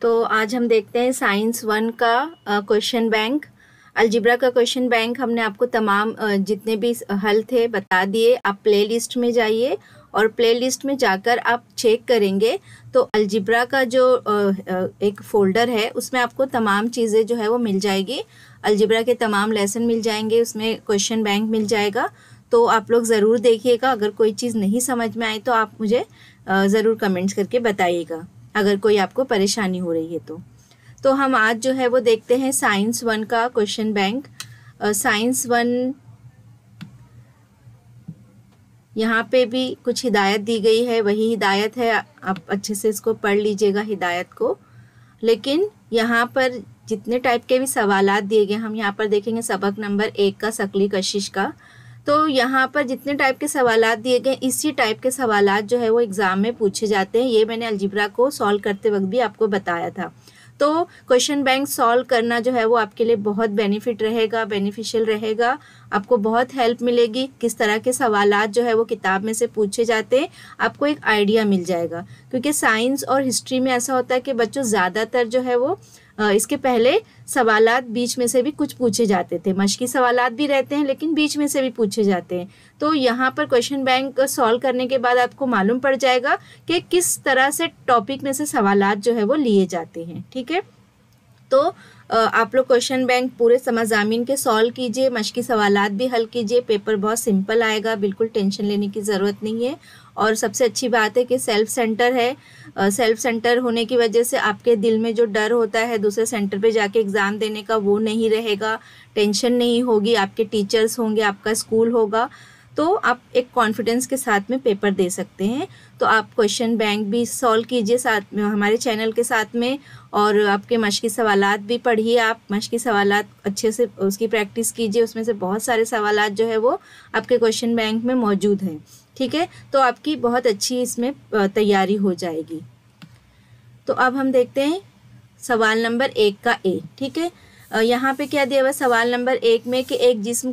तो आज हम देखते हैं साइंस 1 का क्वेश्चन बैंक। अलजेब्रा का क्वेश्चन बैंक हमने आपको तमाम जितने भी हल थे बता दिए। आप प्लेलिस्ट में जाइए और प्लेलिस्ट में जाकर आप चेक करेंगे तो अलजेब्रा का जो एक फोल्डर है उसमें आपको तमाम चीज़ें जो है वो मिल जाएगी। अलजेब्रा के तमाम लेसन मिल जाएंगे, उसमें क्वेश्चन बैंक मिल जाएगा। तो आप लोग ज़रूर देखिएगा। अगर कोई चीज़ नहीं समझ में आई तो आप मुझे ज़रूर कमेंट्स करके बताइएगा अगर कोई आपको परेशानी हो रही है तो हम आज जो है वो देखते हैं साइंस 1 का क्वेश्चन बैंक। साइंस 1 यहाँ पे भी कुछ हिदायत दी गई है, वही हिदायत है, आप अच्छे से इसको पढ़ लीजिएगा हिदायत को। लेकिन यहाँ पर जितने टाइप के भी सवालात दिए गए, हम यहाँ पर देखेंगे सबक नंबर 1 का शकली कशिश का। तो यहाँ पर जितने टाइप के सवालात दिए गए इसी टाइप के सवालात जो है वो एग्ज़ाम में पूछे जाते हैं। ये मैंने अलजेब्रा को सॉल्व करते वक्त भी आपको बताया था। तो क्वेश्चन बैंक सॉल्व करना जो है वो आपके लिए बहुत बेनिफिशियल रहेगा। आपको बहुत हेल्प मिलेगी। किस तरह के सवालात जो है वो किताब में से पूछे जाते हैं आपको एक आइडिया मिल जाएगा। क्योंकि साइंस और हिस्ट्री में ऐसा होता है कि बच्चों ज़्यादातर जो है वो इसके पहले सवालात बीच में से भी कुछ पूछे जाते थे। मश्की सवालात भी रहते हैं लेकिन बीच में से भी पूछे जाते हैं। तो यहाँ पर क्वेश्चन बैंक सॉल्व करने के बाद आपको मालूम पड़ जाएगा कि किस तरह से टॉपिक में से सवालात जो है वो लिए जाते हैं। ठीक है, तो आप लोग क्वेश्चन बैंक पूरे मज़ामीन के सॉल्व कीजिए, मश्की सवालात भी हल कीजिए। पेपर बहुत सिंपल आएगा, बिल्कुल टेंशन लेने की ज़रूरत नहीं है। और सबसे अच्छी बात है कि सेल्फ सेंटर है। सेल्फ सेंटर होने की वजह से आपके दिल में जो डर होता है दूसरे सेंटर पे जाके एग्ज़ाम देने का वो नहीं रहेगा, टेंशन नहीं होगी। आपके टीचर्स होंगे, आपका स्कूल होगा, तो आप एक कॉन्फिडेंस के साथ में पेपर दे सकते हैं। तो आप क्वेश्चन बैंक भी सॉल्व कीजिए साथ में हमारे चैनल के साथ में, और आपके मश्की सवालात भी पढ़िए। आप मश्की सवालात अच्छे से उसकी प्रैक्टिस कीजिए। उसमें से बहुत सारे सवालात जो है वो आपके क्वेश्चन बैंक में मौजूद हैं। ठीक है, तो आपकी बहुत अच्छी इसमें तैयारी हो जाएगी। तो अब हम देखते हैं सवाल नंबर 1 का ए। ठीक है, यहाँ पे क्या दिया हुआ है सवाल नंबर 1 में कि एक जिस्म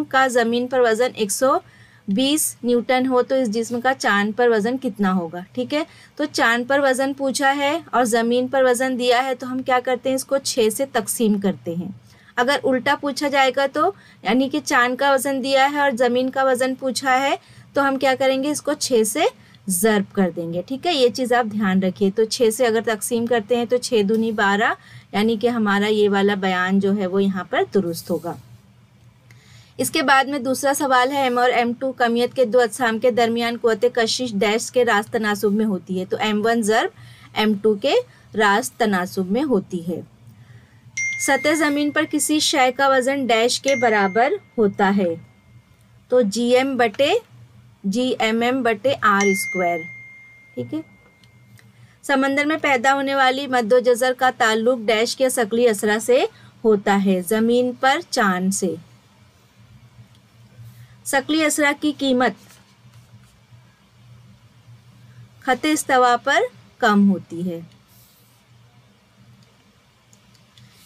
का ज़मीन पर वज़न 120 न्यूटन हो तो इस जिस्म का चांद पर वज़न कितना होगा। ठीक है, तो चांद पर वज़न पूछा है और ज़मीन पर वज़न दिया है तो हम क्या करते हैं, इसको 6 से तकसीम करते हैं। अगर उल्टा पूछा जाएगा तो यानी कि चांद का वज़न दिया है और ज़मीन का वज़न पूछा है तो हम क्या करेंगे, इसको 6 से ज़र्ब कर देंगे। ठीक है, ये चीज़ आप ध्यान रखिए। तो 6 से अगर तकसीम करते हैं तो 6 दूनी 12, यानी कि हमारा ये वाला बयान जो है वो यहाँ पर दुरुस्त होगा। इसके बाद में दूसरा सवाल है M और M2 कमियत के दो अजसाम के दरमियान क़ुव्वत कशिश डैश के रास्त तनासुब में होती है। तो M1 ज़र्ब M2 के रास्त तनासुब में होती है। सतह ज़मीन पर किसी शय का वज़न डैश के बराबर होता है। तो GMM बटे R स्क्वायर। ठीक है, समंदर में पैदा होने वाली मद्दोजज़र का ताल्लुक डैश के शकली असरा से होता है, ज़मीन पर चांद से। शकली असरा की कीमत खते इस्तवा पर कम होती है।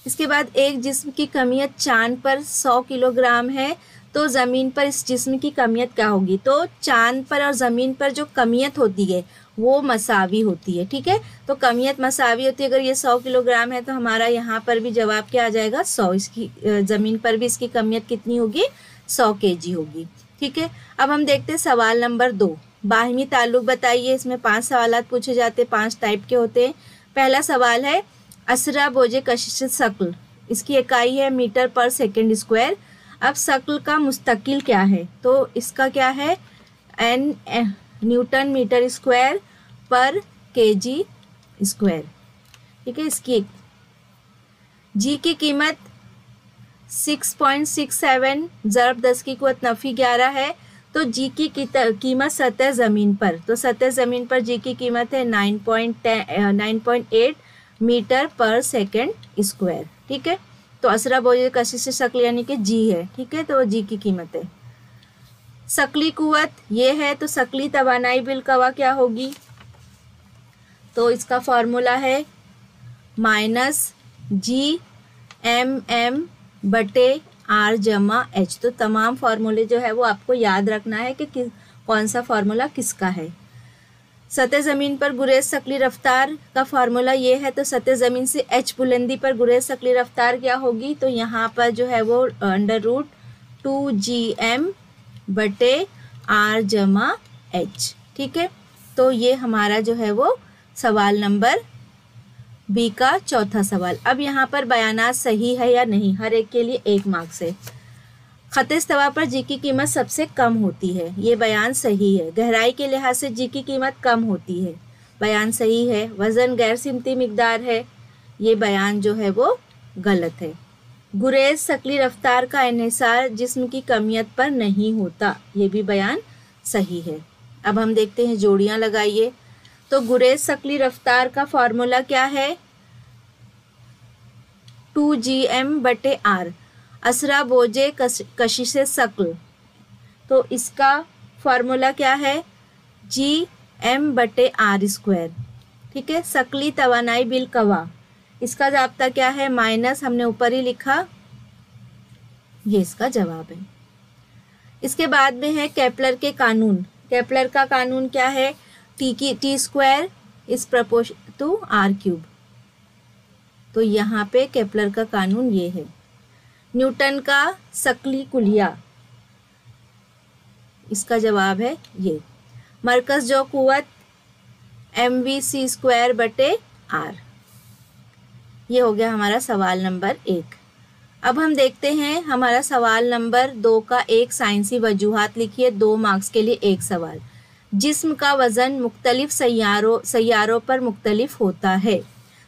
इसके बाद एक जिस्म की कमियत चांद पर 100 किलोग्राम है तो ज़मीन पर इस जिस्म की कमियत क्या होगी। तो चांद पर और ज़मीन पर जो कमियत होती है वो मसावी होती है। ठीक है, तो कमियत मसावी होती है। अगर ये 100 किलोग्राम है तो हमारा यहाँ पर भी जवाब क्या आ जाएगा, 100। इसकी ज़मीन पर भी इसकी कमियत कितनी होगी, 100 kg होगी। ठीक है, अब हम देखते हैं सवाल नंबर 2। बाहिमी ताल्लुक बताइए। इसमें 5 सवालात पूछे जाते हैं, 5 टाइप के होते हैं। पहला सवाल है असरा बोझे कशिश शकल, इसकी इकाई है मीटर पर सेकेंड स्क्वायर। अब शकल का मुस्तकिल क्या है, तो इसका क्या है N न्यूटन मीटर स्क्वायर पर kg स्क्वायर। ठीक है, इसकी जी की कीमत 6.67 ज़रब 10 की क़ुव्वत नफ़ी 11 है। तो जी की कीमत सतह ज़मीन पर, तो सतह ज़मीन पर जी की कीमत है 9.8 मीटर पर सेकेंड स्क्वायर। ठीक है, तो असरा बोझे कशिश शकल यानी कि जी है। ठीक है, तो जी की कीमत है। शकली कुव्वत ये है तो शकली तवानाई बिल कवा क्या होगी, तो इसका फॉर्मूला है -GMM बटे R जमा H। तो तमाम फार्मूले जो है वो आपको याद रखना है कि कौन सा फार्मूला किसका है। सतह ज़मीन पर गुरेज शक्ली रफ्तार का फार्मूला ये है, तो सतह ज़मीन से h बुलंदी पर गुरेज शक्ली रफ्तार क्या होगी, तो यहाँ पर जो है वो √2gm/r/h। ठीक है, तो ये हमारा जो है वो सवाल नंबर बी का चौथा सवाल। अब यहाँ पर बयानात सही है या नहीं, हर एक के लिए 1 मार्क्स है। खत इस्तवा पर जी की कीमत सबसे कम होती है, ये बयान सही है। गहराई के लिहाज से जी की कीमत कम होती है, बयान सही है। वज़न गैर सिमती मिकदार है, ये बयान जो है वो गलत है। गुरेज शक्ली रफ्तार का इन्हिसार जिस्म की कमियत पर नहीं होता, ये भी बयान सही है। अब हम देखते हैं, जोड़ियाँ लगाइए। तो गुरेज शक्ली रफ्तार का फार्मूला क्या है, 2gm/r। असरा बोझे कशिश शक्ल, तो इसका फार्मूला क्या है, gm/r²। ठीक है, शक्ली तवानाई बिल कवा, इसका जाब्ता क्या है, माइनस, हमने ऊपर ही लिखा, ये इसका जवाब है। इसके बाद में है केपलर के कानून। केपलर का कानून क्या है, t² is proportion to r³। तो यहाँ पे केपलर का कानून ये है। न्यूटन का शक्ली कुलिया, इसका जवाब है ये। मरकज जो कुव्वत mv⁴/r। ये हो गया हमारा सवाल नंबर 1। अब हम देखते हैं हमारा सवाल नंबर 2 का एक साइंसी वजूहात लिखिए, 2 मार्क्स के लिए 1 सवाल। जिस्म का वज़न मुख्तलिफ सैयारों पर मुख्तलिफ होता है,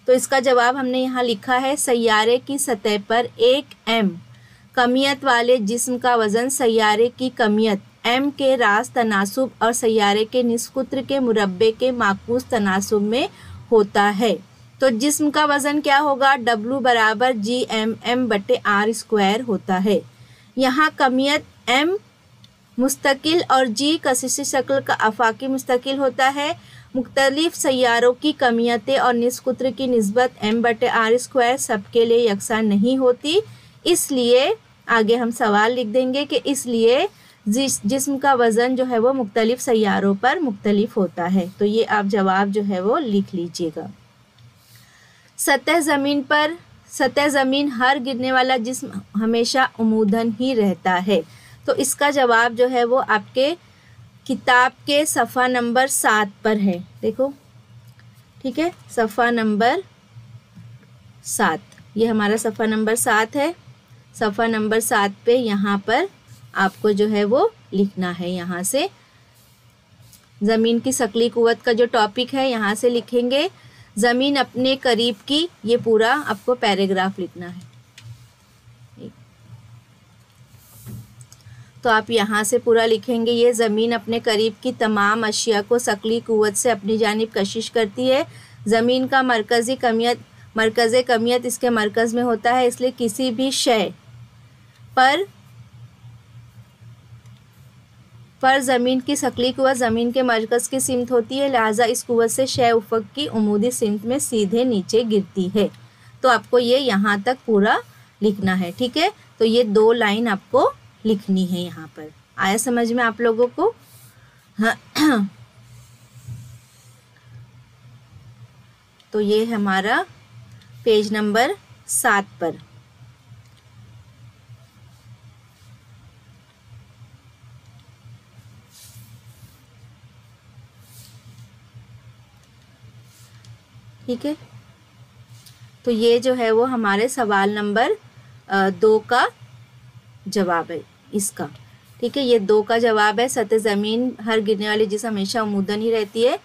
तो इसका जवाब हमने यहाँ लिखा है, सैयारे की सतह पर 1 m कमियत वाले जिस्म का वज़न सैयारे की कमियत m के रास तनासुब और सैयारे के निस्कुत्र के मुरब्बे के माकूस तनासुब में होता है। तो जिस्म का वज़न क्या होगा, W = gmm/r² होता है। यहाँ कमियत m मुस्तकिल और g कशिश शक्ल का आफाकी मुस्तकिल होता है। मुख्तलिफ सैयारों की कमियतें और निस्कुत्र की निस्बत m/r² सबके लिए यकसा नहीं होती, इसलिए आगे हम सवाल लिख देंगे कि इसलिए जिस्म का वज़न जो है वो मुख्तलिफ सैयारों पर मुख्तलिफ होता है। तो ये आप जवाब जो है वो लिख लीजिएगा। सतह ज़मीन हर गिरने वाला जिस्म हमेशा उमूदन ही रहता है, तो इसका जवाब जो है वो आपके किताब के सफ़ा नंबर 7 पर है। देखो, ठीक है, सफ़ा नंबर 7, ये हमारा सफ़ा नंबर 7 है। सफ़ा नंबर 7 पे यहाँ पर आपको जो है वो लिखना है, यहाँ से ज़मीन की शक्ली कुव्वत का जो टॉपिक है यहाँ से लिखेंगे। ज़मीन अपने करीब की, ये पूरा आपको पैराग्राफ लिखना है। तो आप यहाँ से पूरा लिखेंगे, ये ज़मीन अपने करीब की तमाम अशिया को शक्ली कुव्वत से अपनी जानिब कशिश करती है। ज़मीन का मरकज़ कमियत इसके मरकज़ में होता है, इसलिए किसी भी शय पर ज़मीन की शक्ली कुव्वत ज़मीन के मरकज़ की सिमत होती है, लिहाजा इस कुव्वत से शय उफ़क़ की उमूदी सिमत में सीधे नीचे गिरती है। तो आपको ये यहाँ तक पूरा लिखना है, ठीक है। तो ये 2 लाइन आपको लिखनी है यहाँ पर। आया समझ में आप लोगों को? हाँ। तो ये हमारा पेज नंबर 7 पर। ठीक है, तो ये जो है वो हमारे सवाल नंबर 2 का जवाब है इसका। ठीक है, ये 2 का जवाब है। सतह ज़मीन हर गिरने वाली जिस्म हमेशा उमूदन ही रहती है,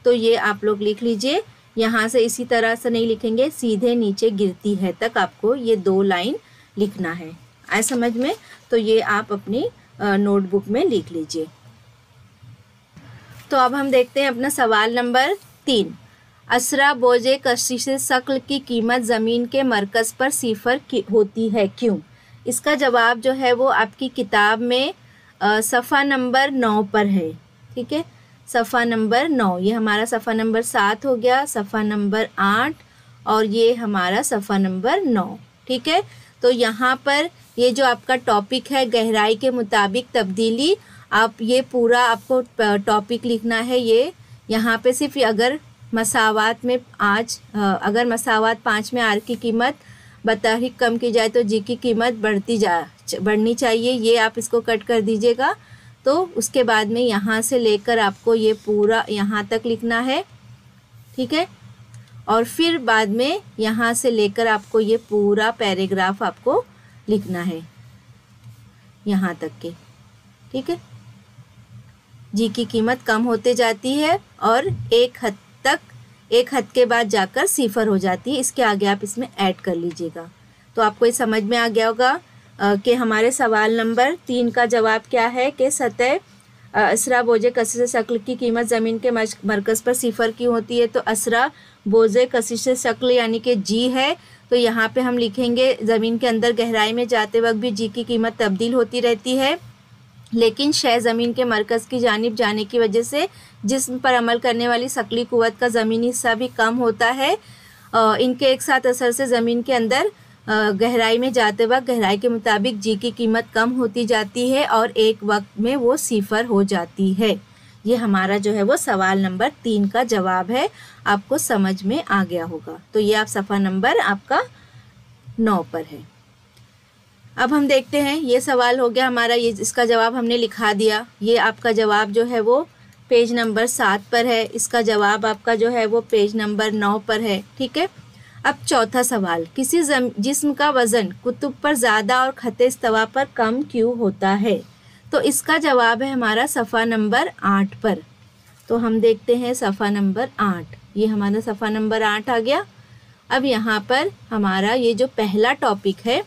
तो ये आप लोग लिख लीजिए। यहाँ से इसी तरह से नहीं लिखेंगे, सीधे नीचे गिरती है तक आपको ये 2 लाइन लिखना है। आए समझ में? तो ये आप अपनी नोटबुक में लिख लीजिए। तो अब हम देखते हैं अपना सवाल नंबर 3। असरा बोझे कशिश शक्ल की कीमत ज़मीन के मरकज़ पर 0 होती है, क्यों? इसका जवाब जो है वो आपकी किताब में सफ़ा नंबर 9 पर है। ठीक है, सफ़ा नंबर 9, ये हमारा सफ़ा नंबर 7 हो गया, सफ़ा नंबर 8 और ये हमारा सफ़ा नंबर 9। ठीक है, तो यहाँ पर ये जो आपका टॉपिक है गहराई के मुताबिक तब्दीली, आप ये पूरा आपको टॉपिक लिखना है। यहाँ पे सिर्फ अगर मसावात में अगर मसावात 5 में आर की कीमत बतौर कम की जाए तो जी की कीमत बढ़नी चाहिए। ये आप इसको कट कर दीजिएगा। तो उसके बाद में यहाँ से लेकर आपको ये पूरा यहाँ तक लिखना है, ठीक है। और फिर बाद में यहाँ से लेकर आपको ये पूरा पैराग्राफ आपको लिखना है यहाँ तक के, ठीक है। जी की कीमत कम होते जाती है और एक हद के बाद जाकर 0 हो जाती है। इसके आगे आप इसमें ऐड कर लीजिएगा। तो आपको ये समझ में आ गया होगा कि हमारे सवाल नंबर 3 का जवाब क्या है कि सतह असरा बोझे कशिश शक्ल की कीमत ज़मीन के मरकज़ पर 0 की होती है। तो असरा बोझे कशिश शक्ल यानी कि जी है। तो यहाँ पे हम लिखेंगे ज़मीन के अंदर गहराई में जाते वक्त भी जी की कीमत तब्दील होती रहती है, लेकिन शय ज़मीन के मरकज़ की जानिब जाने की वजह से जिस्म पर अमल करने वाली शक्ली कुव्वत का ज़मीनी हिस्सा भी कम होता है। इनके एक साथ असर से ज़मीन के अंदर गहराई में जाते वक्त गहराई के मुताबिक जी की कीमत कम होती जाती है और एक वक्त में वो 0 हो जाती है। ये हमारा जो है वो सवाल नंबर 3 का जवाब है। आपको समझ में आ गया होगा। तो ये आप सफ़ा नंबर आपका 9 पर है। अब हम देखते हैं, ये सवाल हो गया हमारा, ये इसका जवाब हमने लिखा दिया। ये आपका जवाब जो है वो पेज नंबर 7 पर है। इसका जवाब आपका जो है वो पेज नंबर 9 पर है, ठीक है। अब चौथा सवाल, किसी जिस्म का वज़न कुतुब पर ज़्यादा और खत्ते इस्तवा पर कम क्यों होता है? तो इसका जवाब है हमारा सफ़ा नंबर 8 पर। तो हम देखते हैं सफ़ा नंबर 8। ये हमारा सफ़ा नंबर 8 आ गया। अब यहाँ पर हमारा ये जो पहला टॉपिक है,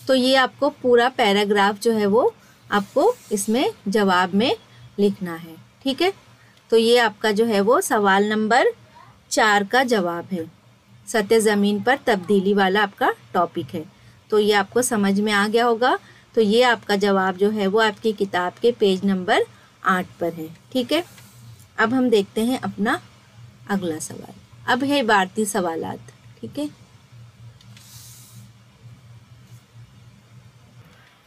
तो ये आपको पूरा पैराग्राफ जो है वो आपको इसमें जवाब में लिखना है, ठीक है। तो ये आपका जो है वो सवाल नंबर 4 का जवाब है। सतह ज़मीन पर तब्दीली वाला आपका टॉपिक है। तो ये आपको समझ में आ गया होगा। तो ये आपका जवाब जो है वो आपकी किताब के पेज नंबर 8 पर है, ठीक है। अब हम देखते हैं अपना अगला सवाल। अब है इबारती सवालात, ठीक है।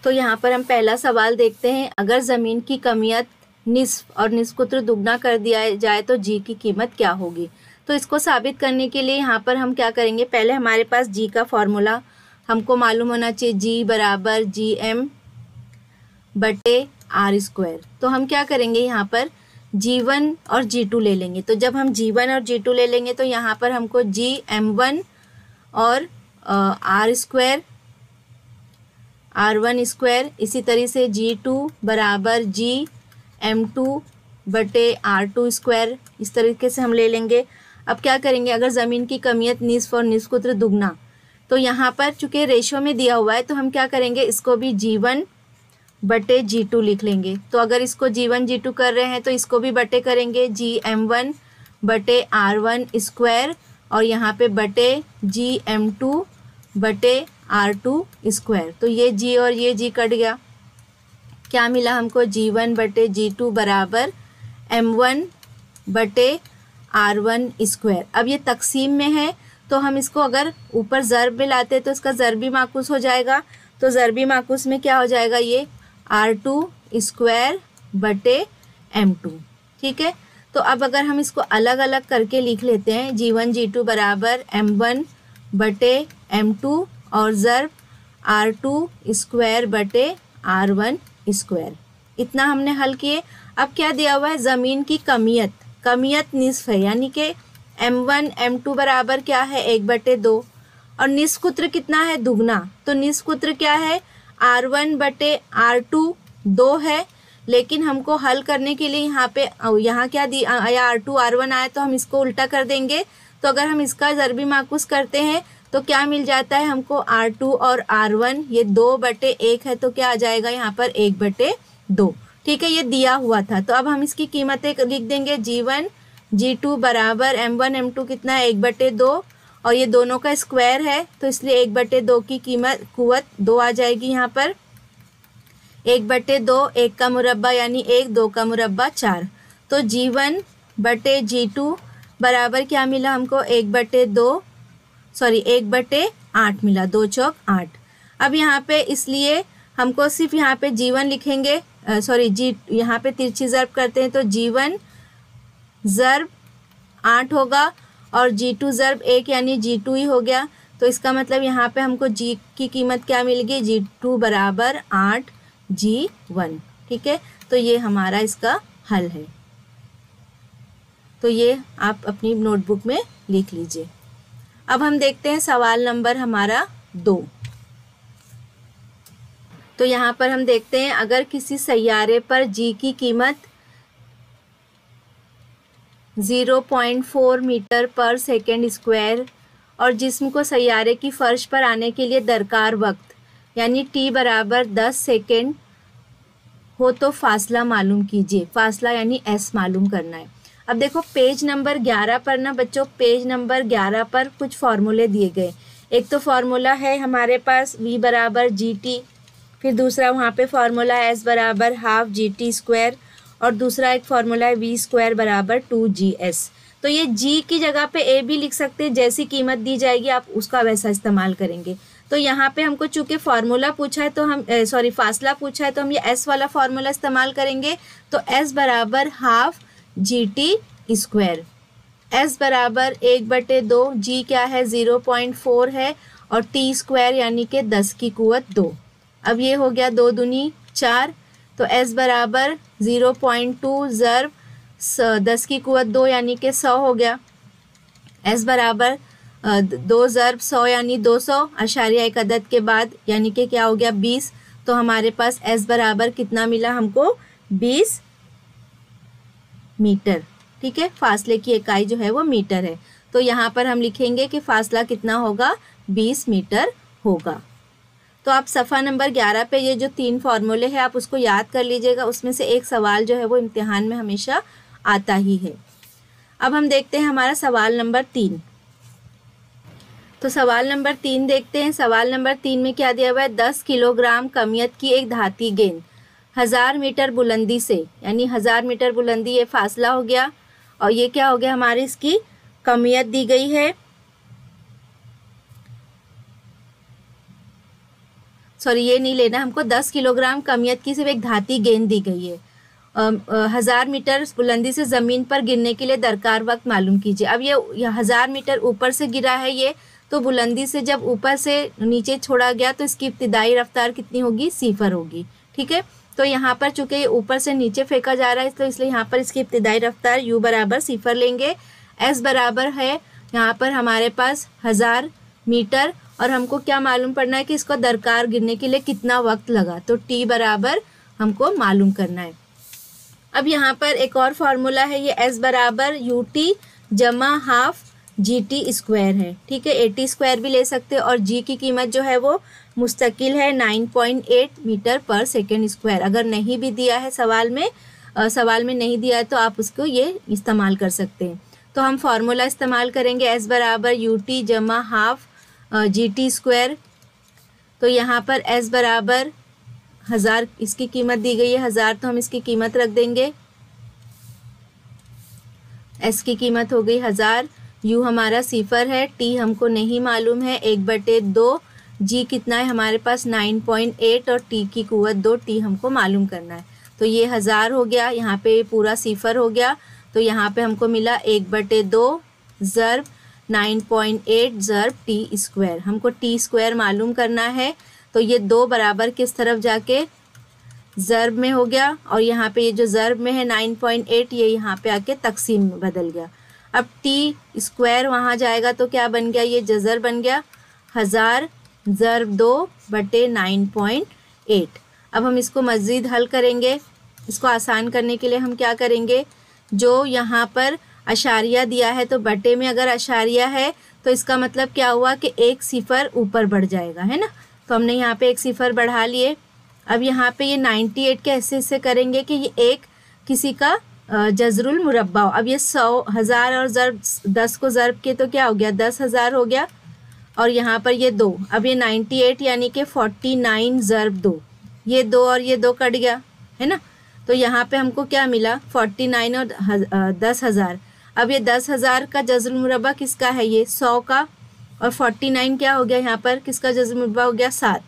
तो यहाँ पर हम पहला सवाल देखते हैं, अगर ज़मीन की कमियत निस्फ और निस्कुत्र दुगना कर दिया जाए तो जी की कीमत क्या होगी? तो इसको साबित करने के लिए यहाँ पर हम क्या करेंगे, पहले हमारे पास जी का फॉर्मूला हमको मालूम होना चाहिए, जी बराबर GM बटे R²। तो हम क्या करेंगे, यहाँ पर G1 और G2 ले लेंगे। तो जब हम G1 और G2 ले लेंगे तो यहाँ पर हमको GM1 और R1², इसी तरह से G2 बराबर GM2 बटे R2², इस तरीके से हम ले लेंगे। अब क्या करेंगे, अगर ज़मीन की कमियत निस्फ और निस्कुत्र दुगना, तो यहाँ पर चूँकि रेशो में दिया हुआ है तो हम क्या करेंगे, इसको भी G1 बटे G2 लिख लेंगे। तो अगर इसको G1 G2 कर रहे हैं तो इसको भी बटे करेंगे, GM1 बटे R1² और यहाँ पे बटे GM2 बटे R2²। तो ये G और ये G कट गया। क्या मिला हमको, G1 बटे G2 बराबर M1 बटे R1²। अब ये तकसीम में है तो हम इसको अगर ऊपर ज़र्ब में लाते तो इसका ज़र्बी माकूस हो जाएगा। तो ज़र्बी माकूस में क्या हो जाएगा, ये R2² बटे M2, ठीक है। तो अब अगर हम इसको अलग अलग करके लिख लेते हैं, G1 G2 बराबर M1 बटे M2 और ज़र्ब R2² बटे R1²। इतना हमने हल किए। अब क्या दिया हुआ है, ज़मीन की कमियत निस्फ है, यानी कि M1 M2 बराबर क्या है, 1/2 और निस्कुत्र कितना है, दुगना। तो निस्कुत्र क्या है, R1 बटे R2 2 है। लेकिन हमको हल करने के लिए यहाँ क्या आया, R2 R1 आया तो हम इसको उल्टा कर देंगे। तो अगर हम इसका ज़र्बी माकूस करते हैं तो क्या मिल जाता है हमको, R2 और R1 ये 2/1 है। तो क्या आ जाएगा यहाँ पर 1/2, ठीक है। ये दिया हुआ था। तो अब हम इसकी कीमतें लिख देंगे, G1 G2 बराबर M1 M2 कितना है, 1/2 और ये दोनों का स्क्वायर है तो इसलिए 1/2 की कुव्वत 2 आ जाएगी। यहाँ पर 1/2 1 का मुरब्बा यानी 1, 2 का मुरब्बा 4। तो G1 बटे G2 बराबर क्या मिला हमको 1/8 मिला, 2 चौक 8। अब यहाँ पे इसलिए हमको सिर्फ यहाँ पे G1 लिखेंगे, यहाँ पे तिरछी ज़र्ब करते हैं तो G1 ज़र्ब 8 होगा और G2 ज़र्ब 1 यानी G2 ही हो गया। तो इसका मतलब यहाँ पे हमको G की कीमत क्या मिलेगी, G2 बराबर 8 G1। ठीक है, तो ये हमारा इसका हल है। तो ये आप अपनी नोटबुक में लिख लीजिए। अब हम देखते हैं सवाल नंबर हमारा 2। तो यहाँ पर हम देखते हैं, अगर किसी सैयारे पर G की कीमत 0.4 मीटर पर सेकेंड स्क्वायर और जिस्म को सैयारे की फर्श पर आने के लिए दरकार वक्त यानी t बराबर 10 सेकेंड हो तो फासला मालूम कीजिए। फासला यानी s मालूम करना है। अब देखो पेज नंबर 11 पर ना बच्चों, पेज नंबर 11 पर कुछ फार्मूले दिए गए। एक तो फार्मूला है हमारे पास v बराबर gt, फिर दूसरा वहाँ पे फार्मूला है s बराबर हाफ gt स्क्वायर और दूसरा एक फार्मूला है v स्क्वायर बराबर 2gs। तो ये g की जगह पे a भी लिख सकते हैं, जैसी कीमत दी जाएगी आप उसका वैसा इस्तेमाल करेंगे। तो यहाँ पे हमको चूँकि फार्मूला पूछा है तो हम फासला पूछा है तो हम ये s वाला फार्मूला इस्तेमाल करेंगे। तो s बराबर हाफ gt स्क्वायर, s बराबर 1/2, g क्या है 0.4 है और t स्क्वायर यानी कि 10 की कुवत 2। अब ये हो गया 2 दूनी 4, तो s बराबर 0.2 ज़र्ब 10 की कुवत 2 यानी कि 100 हो गया। s बराबर 2 ज़र्ब 100 यानी 200 अशारिया एक अदद के बाद यानी कि क्या हो गया 20। तो हमारे पास s बराबर कितना मिला हमको 20 मीटर। ठीक है, फासले की इकाई जो है वो मीटर है। तो यहाँ पर हम लिखेंगे कि फासला कितना होगा 20 मीटर होगा। तो आप सफ़ा नंबर 11 पे ये जो 3 फार्मूले हैं आप उसको याद कर लीजिएगा, उसमें से एक सवाल जो है वो इम्तिहान में हमेशा आता ही है। अब हम देखते हैं हमारा सवाल नंबर 3। तो सवाल नंबर 3 देखते हैं। सवाल नंबर 3 में क्या दिया हुआ है, 10 किलोग्राम कमियत की एक धाती गेंद 1000 मीटर बुलंदी से, यानी 1000 मीटर बुलंदी ये फासला हो गया और ये क्या हो गया हमारी इसकी कमियत दी गई है। ये नहीं लेना हमको, 10 किलोग्राम कमियत की सिर्फ एक धाती गेंद दी गई है। 1000 मीटर बुलंदी से ज़मीन पर गिरने के लिए दरकार वक्त मालूम कीजिए। अब ये 1000 मीटर ऊपर से गिरा है ये, तो बुलंदी से जब ऊपर से नीचे छोड़ा गया तो इसकी इब्तिदाई रफ्तार कितनी होगी 0 होगी। ठीक है, तो यहाँ पर चूँकि ये ऊपर से नीचे फेंका जा रहा है तो इसलिए यहाँ पर इसकी इब्तिदाई रफ्तार u बराबर 0 लेंगे। s बराबर है यहाँ पर हमारे पास 1000 मीटर और हमको क्या मालूम पड़ना है कि इसको दरकार गिरने के लिए कितना वक्त लगा, तो t बराबर हमको मालूम करना है। अब यहाँ पर एक और फार्मूला है, ये s बराबर ut जमा हाफ gt स्क्वायर है। ठीक है, 80 स्क्वायर भी ले सकते हैं और g की कीमत जो है वो मुस्तकिल है 9.8 मीटर पर सेकेंड स्क्वायर। अगर नहीं भी दिया है सवाल में नहीं दिया है तो आप उसको ये इस्तेमाल कर सकते हैं। तो हम फार्मूला इस्तेमाल करेंगे s बराबर ut जमा हाफ gt स्क्वायर। तो यहाँ पर s बराबर 1000 इसकी कीमत दी गई है 1000, तो हम इसकी कीमत रख देंगे। s की कीमत हो गई 1000, u हमारा 0 है, t हमको नहीं मालूम है 1/2, g कितना है हमारे पास 9.8 और t की कुवत 2, t हमको मालूम करना है। तो ये 1000 हो गया, यहाँ पे पूरा 0 हो गया, तो यहाँ पे हमको मिला 1/2 ज़र्ब 9.8 ज़र्ब t स्क्वायर। हमको t स्क्वायर मालूम करना है, तो ये 2 बराबर किस तरफ जाके ज़र्ब में हो गया और यहाँ पे ये जो ज़र्ब में है 9.8 ये यहाँ पे आके तकसीम में बदल गया। अब t स्क्वायर वहाँ जाएगा तो क्या बन गया, ये जज़र बन गया 1000 ज़र्ब 2/9.8। अब हम इसको मज़ीद हल करेंगे। इसको आसान करने के लिए हम क्या करेंगे, जो यहाँ पर अशारिया दिया है तो बटे में अगर अशारिया है तो इसका मतलब क्या हुआ कि 1 0 ऊपर बढ़ जाएगा, है ना। तो हमने यहाँ पे 1 0 बढ़ा लिए। अब यहाँ पे ये 98 के ऐसे हिस्से करेंगे कि ये एक किसी का जज़रुल मुरब्बा हो। अब ये 100 1000 और ज़र्ब 10 को ज़र्ब के तो क्या हो गया 10,000 हो गया और यहाँ पर ये 2। अब ये 98 यानी कि 49 ज़र्ब 2, ये 2 और ये 2 कट गया, है ना। तो यहाँ पे हमको क्या मिला 49 और 10,000। अब ये 10,000 का जज़्र मुरब्बा किसका है, ये 100 का, और 49 क्या हो गया यहाँ पर, किसका जज़्र मुरब्बा हो गया, 7।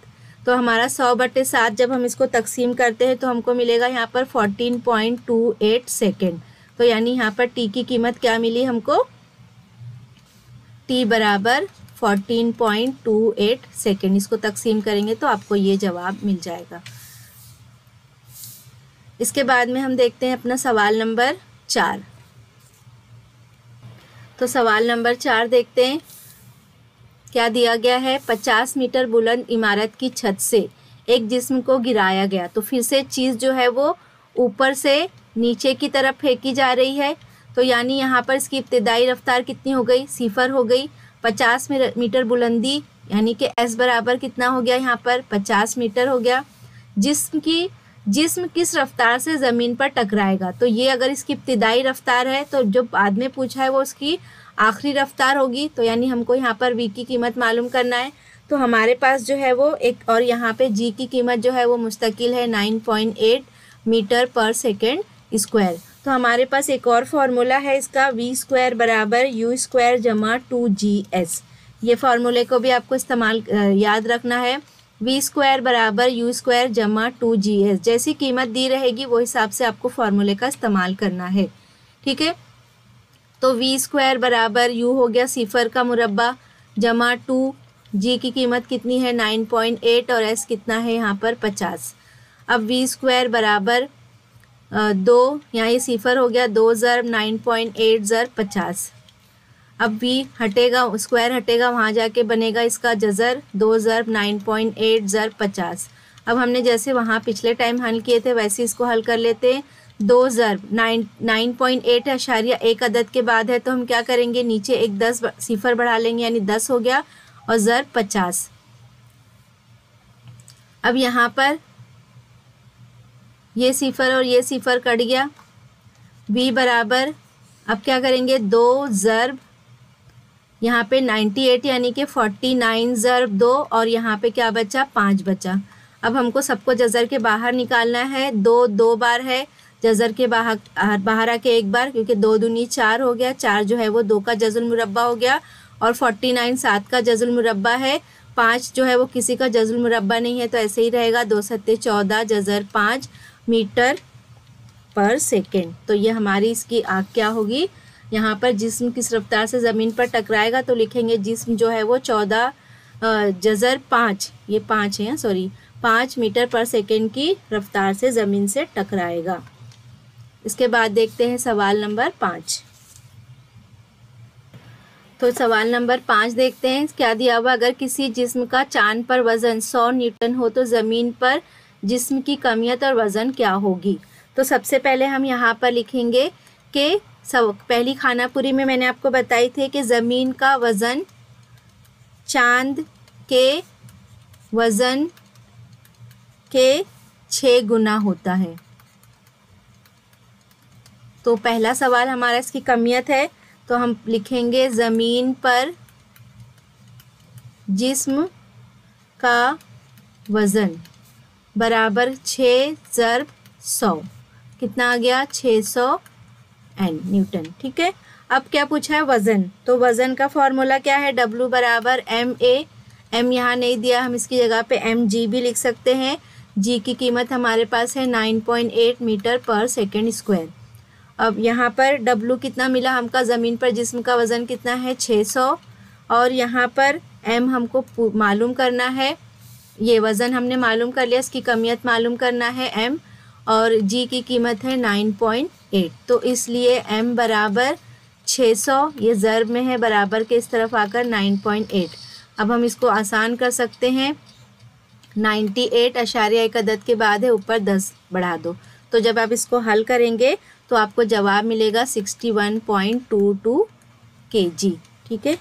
तो हमारा 100/7 जब हम इसको तकसीम करते हैं तो हमको मिलेगा यहाँ पर 14.28 सेकेंड। तो यानी यहाँ पर टी की कीमत क्या मिली हमको, टी बराबर 14.28 सेकेंड। इसको तकसीम करेंगे तो आपको ये जवाब मिल जाएगा। इसके बाद में हम देखते हैं अपना सवाल नंबर 4। तो सवाल नंबर 4 देखते हैं क्या दिया गया है। 50 मीटर बुलंद इमारत की छत से एक जिस्म को गिराया गया। तो फिर से चीज़ जो है वो ऊपर से नीचे की तरफ फेंकी जा रही है। तो यानी यहाँ पर इसकी इब्तिदाई रफ्तार कितनी हो गई, 0 हो गई। 50 मीटर बुलंदी यानी कि एस बराबर कितना हो गया, यहाँ पर 50 मीटर हो गया। जिस्म किस रफ्तार से ज़मीन पर टकराएगा। तो ये अगर इसकी इब्तिदाई रफ्तार है तो जो बाद में पूछा है वो उसकी आखिरी रफ्तार होगी। तो यानी हमको यहाँ पर v की कीमत मालूम करना है। तो हमारे पास जो है वो एक, और यहाँ पे g की कीमत जो है वो मुस्तकिल है 9.8 मीटर पर सेकेंड स्क्वायर। तो हमारे पास एक और फार्मूला है इसका, v² बराबर u² जमा 2gs। ये फार्मूले को भी आपको इस्तेमाल याद रखना है। v² बराबर u² जमा 2gs। जैसी कीमत दी रहेगी वो हिसाब से आपको फार्मूले का इस्तेमाल करना है, ठीक है। तो v² बराबर u हो गया 0 का मुरब्बा जमा 2, g की कीमत कितनी है 9.8 और s कितना है यहाँ पर 50। अब v² बराबर 2, यहाँ ये 0 हो गया, 2 ज़रब 9.8 ज़रब 50। अब v हटेगा, स्क्वायर हटेगा, वहाँ जाके बनेगा इसका जज़र 2 ज़रब 9.8 ज़रब 50। अब हमने जैसे वहाँ पिछले टाइम हल किए थे वैसे इसको हल कर लेते हैं। 2 ज़रब 9.8 अशारिया एक अदद के बाद है तो हम क्या करेंगे, नीचे एक 10 0 बढ़ा लेंगे यानी 10 हो गया, और ज़रब 50। अब यहाँ पर ये 0 और ये 0 कट गया। v बराबर अब क्या करेंगे, 2 ज़रब यहाँ पे 98 यानी कि 49 ज़रब 2, और यहाँ पे क्या बचा, 5 बचा। अब हमको सबको जज़र के बाहर निकालना है। 2 बार है, जज़र के बाहर आके एक बार, क्योंकि 2 दूनी 4 हो गया। 4 जो है वो 2 का जज़ुल मुरब्बा हो गया, और 49 7 का जज़ुल मुरब्बा है। 5 जो है वो किसी का जज़ुल मुरब्बा नहीं है तो ऐसे ही रहेगा, 2 सत्ते 14 जज़र 5 मीटर पर सेकेंड। तो ये हमारी इसकी आँख क्या होगी, यहाँ पर जिस्म किस रफ्तार से ज़मीन पर टकराएगा तो लिखेंगे जिस्म जो है वो 14 जज़र 5, ये 5 है सॉरी, 5 मीटर पर सेकेंड की रफ्तार से ज़मीन से टकराएगा। इसके बाद देखते हैं सवाल नंबर 5। तो सवाल नंबर 5 देखते हैं क्या दिया हुआ। अगर किसी जिस्म का चांद पर वज़न 100 न्यूटन हो तो ज़मीन पर जिस्म की कमियत और वज़न क्या होगी। तो सबसे पहले हम यहाँ पर लिखेंगे कि पहली खानापुरी में मैंने आपको बताई थी कि ज़मीन का वज़न चांद के वज़न के 6 गुना होता है। तो पहला सवाल हमारा इसकी कमियत है, तो हम लिखेंगे ज़मीन पर जिस्म का वज़न बराबर 6 ज़रब 100, कितना आ गया 600 न्यूटन, ठीक है। अब क्या पूछा है, वज़न। तो वज़न का फॉर्मूला क्या है, W बराबर MA। M यहाँ नहीं दिया, हम इसकी जगह पे mg भी लिख सकते हैं। g की कीमत हमारे पास है 9.8 मीटर पर सेकेंड स्क्वायर। अब यहाँ पर W कितना मिला हमका, ज़मीन पर जिस्म का वज़न कितना है 600, और यहाँ पर M हमको मालूम करना है, ये वज़न हमने मालूम कर लिया, इसकी कमियत मालूम करना है M, और g की कीमत है 9.8। तो इसलिए m बराबर 600, ये ज़रब में है, बराबर के इस तरफ आकर 9.8। अब हम इसको आसान कर सकते हैं, 98 अशारिया एक अदद के बाद है, ऊपर 10 बढ़ा दो। तो जब आप इसको हल करेंगे तो आपको जवाब मिलेगा 61.22 kg, ठीक है।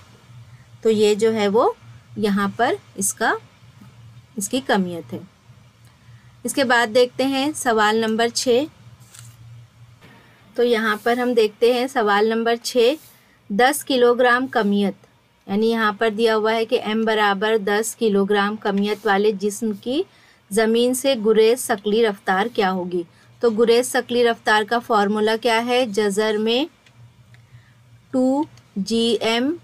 तो ये जो है वो यहाँ पर इसकी कमियत है। इसके बाद देखते हैं सवाल नंबर 6। तो यहाँ पर हम देखते हैं सवाल नंबर 6, 10 किलोग्राम कमियत, यानी यहाँ पर दिया हुआ है कि m बराबर 10 किलोग्राम कमियत वाले जिस्म की ज़मीन से गुरेज सकली रफ्तार क्या होगी। तो गुरेज सकली रफ्तार का फॉर्मूला क्या है, जज़र में 2gm/r।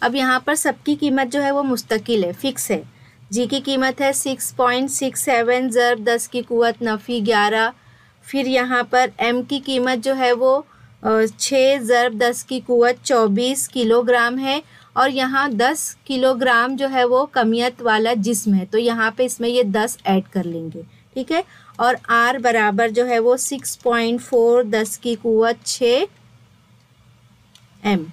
अब यहाँ पर सबकी कीमत जो है वो मुस्तकिल है, फिक्स है। जी की कीमत है 6.67 ज़रब 10 की कुव्वत नफ़ी 11। फिर यहाँ पर एम की कीमत जो है वो 6 ज़रब 10 की कुव्वत 24 किलोग्राम है। और यहाँ 10 किलोग्राम जो है वो कमियत वाला जिस्म है, तो यहाँ पे इसमें ये 10 ऐड कर लेंगे, ठीक है। और आर बराबर जो है वो 6.4 10 की कुव्वत 6 एम।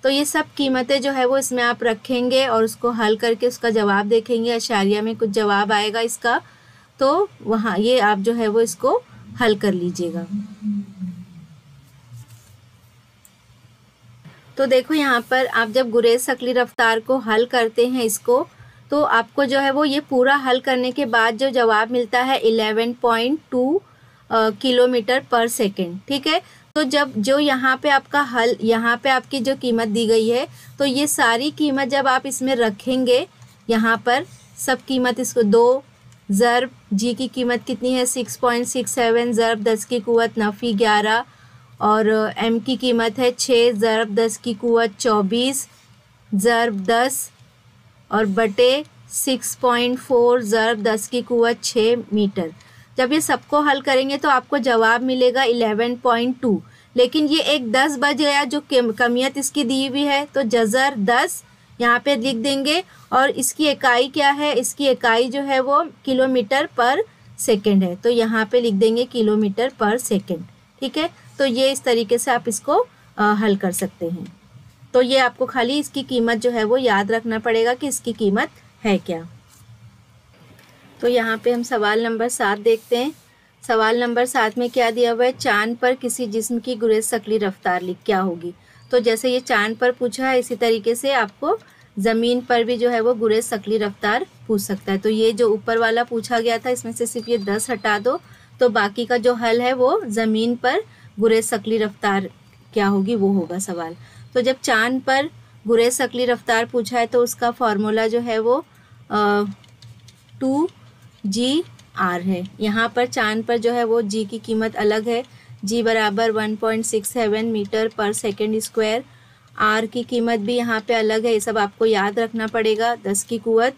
तो ये सब कीमतें जो है वो इसमें आप रखेंगे और उसको हल करके उसका जवाब देखेंगे। अशारिया में कुछ जवाब आएगा इसका, तो वहाँ ये आप जो है वो इसको हल कर लीजिएगा। तो देखो यहाँ पर आप जब गुरेज शकली रफ्तार को हल करते हैं इसको, तो आपको जो है वो ये पूरा हल करने के बाद जो जवाब मिलता है 11.2 किलोमीटर पर सेकेंड, ठीक है। तो जब जो यहाँ पे आपका हल, यहाँ पे आपकी जो कीमत दी गई है, तो ये सारी कीमत जब आप इसमें रखेंगे, यहाँ पर सब कीमत इसको 2 ज़रब जी की कीमत कितनी है 6.67 ज़रब 10 की कुव्वत नफ़ी 11 और एम की कीमत है 6 ज़रब 10 की कुव्वत 24 ज़रब 10 और बटे 6.4 ज़रब 10 की कुव्वत 6 मीटर। जब ये सबको हल करेंगे तो आपको जवाब मिलेगा 11.2। लेकिन ये एक 10 बच गया जो कमियत इसकी दी हुई है, तो जज़र 10 यहाँ पे लिख देंगे। और इसकी इकाई क्या है, इसकी इकाई जो है वो किलोमीटर पर सेकंड है, तो यहाँ पे लिख देंगे किलोमीटर पर सेकंड, ठीक है। तो ये इस तरीके से आप इसको हल कर सकते हैं। तो ये आपको खाली इसकी कीमत जो है वो याद रखना पड़ेगा कि इसकी कीमत है क्या। तो यहाँ पे हम सवाल नंबर 7 देखते हैं। सवाल नंबर 7 में क्या दिया हुआ है, चांद पर किसी जिस्म की गुरेज शकली रफ्तार लिख क्या होगी। तो जैसे ये चांद पर पूछा है, इसी तरीके से आपको ज़मीन पर भी जो है वो गुरेज शकली रफ्तार पूछ सकता है। तो ये जो ऊपर वाला पूछा गया था, इसमें से सिर्फ ये 10 हटा दो, तो बाकी का जो हल है वो ज़मीन पर गुरेज शकली रफ्तार क्या होगी वो होगा सवाल। तो जब चांद पर गुरेज शकली रफ्तार पूछा है, तो उसका फार्मूला जो है वो 2gr है। यहाँ पर चांद पर जो है वो g की कीमत अलग है, g बराबर 1.67 मीटर पर सेकेंड स्क्वायर। r की कीमत भी यहाँ पे अलग है, ये सब आपको याद रखना पड़ेगा। 10 की कुव्वत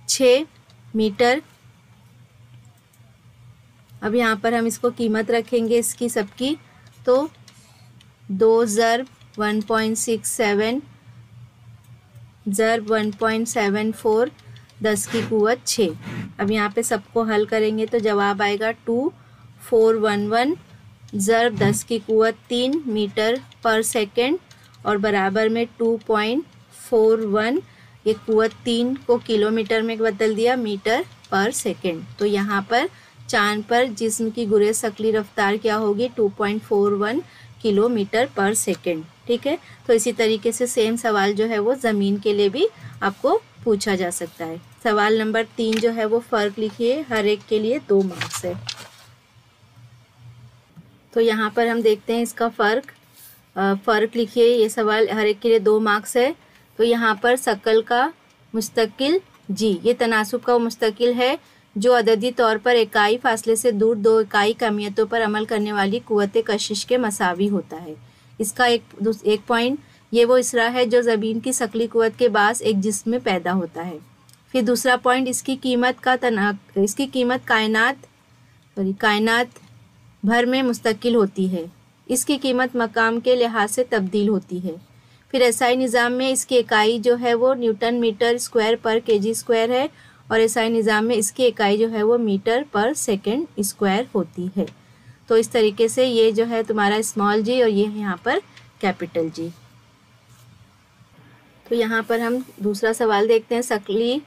6 मीटर। अब यहाँ पर हम इसको कीमत रखेंगे इसकी सबकी, तो 2 ज़रब 1.67 ज़रब 1.74 10 की कुव्वत 6। अब यहाँ पे सबको हल करेंगे तो जवाब आएगा 2411 ज़रब 10 की कुव्वत 3 मीटर पर सेकेंड और बराबर में 2.41। ये कुव्वत 3 को किलोमीटर में बदल दिया मीटर पर सेकेंड। तो यहाँ पर चांद पर जिस्म की गुरेज शकली रफ्तार क्या होगी 2.41 किलोमीटर पर सेकेंड, ठीक है। तो इसी तरीके से सेम सवाल जो है वो ज़मीन के लिए भी आपको पूछा जा सकता है। सवाल नंबर 3 जो है वो फ़र्क लिखिए, हर एक के लिए 2 मार्क्स है। तो यहाँ पर हम देखते हैं इसका फ़र्क लिखिए। ये सवाल हर एक के लिए 2 मार्क्स है। तो यहाँ पर शकल का मुस्तकिल जी, ये तनासुब का मुस्तकिल है जो अददी तौर पर इकाई फासले से दूर 2 इकाई कमियतों पर अमल करने वाली कुव्वत कशिश के मसावी होता है। इसका एक पॉइंट ये वो इसरा है जो ज़मीन की शकली कुव्वत के बास एक जिस्म में पैदा होता है। फिर दूसरा पॉइंट, इसकी कीमत कायनात भर में मुस्तकिल होती है। इसकी कीमत मकाम के लिहाज से तब्दील होती है। फिर एसआई निज़ाम में इसकी इकाई जो है वो न्यूटन मीटर स्क्वायर पर केजी स्क्वायर है और एसआई निज़ाम में इसकी इकाई जो है वो मीटर पर सेकेंड स्क्वायर होती है। तो इस तरीके से ये जो है तुम्हारा स्मॉल जी और ये यहाँ पर कैपिटल जी। तो यहाँ पर हम दूसरा सवाल देखते हैं। शकली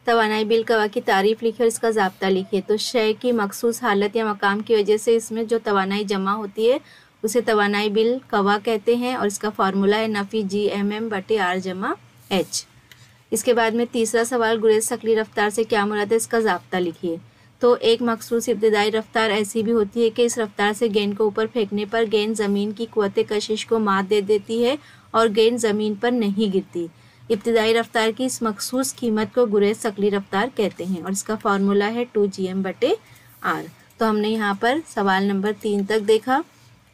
तवानाई बिल कवा की तारीफ़ लिखिए और इसका ज़ाब्ता लिखिए। तो शय की मखसूस हालत या मकाम की वजह से इसमें जो तवानाई जमा होती है उसे तवानाई बिल कवा कहते हैं और इसका फार्मूला है नफ़ी Gmm/R जमा H। इसके बाद में तीसरा सवाल, गुरेज शकली रफ्तार से क्या मुराद है, इसका ज़ाब्ता लिखिए। तो एक मखसूस इब्तिदाई रफ्तार ऐसी भी होती है कि इस रफ्तार से गेंद को ऊपर फेंकने पर गेंद ज़मीन की कुव्वत कशिश को मात दे देती है और गेंद ज़मीन पर नहीं गिरती। इब्तिदाई रफ्तार की इस मखसूस कीमत को गुरेज शकली रफ्तार कहते हैं और इसका फार्मूला है 2Gm/R। तो हमने यहाँ पर सवाल नंबर 3 तक देखा।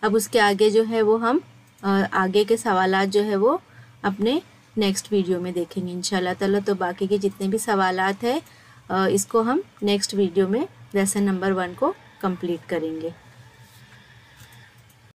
अब उसके आगे जो है वो हम आगे के सवालात जो है वो अपने नेक्स्ट वीडियो में देखेंगे इंशाल्लाह ताला। तो बाकी के जितने भी सवालात है इसको हम नेक्स्ट वीडियो में लेसन नंबर 1 को कंप्लीट करेंगे।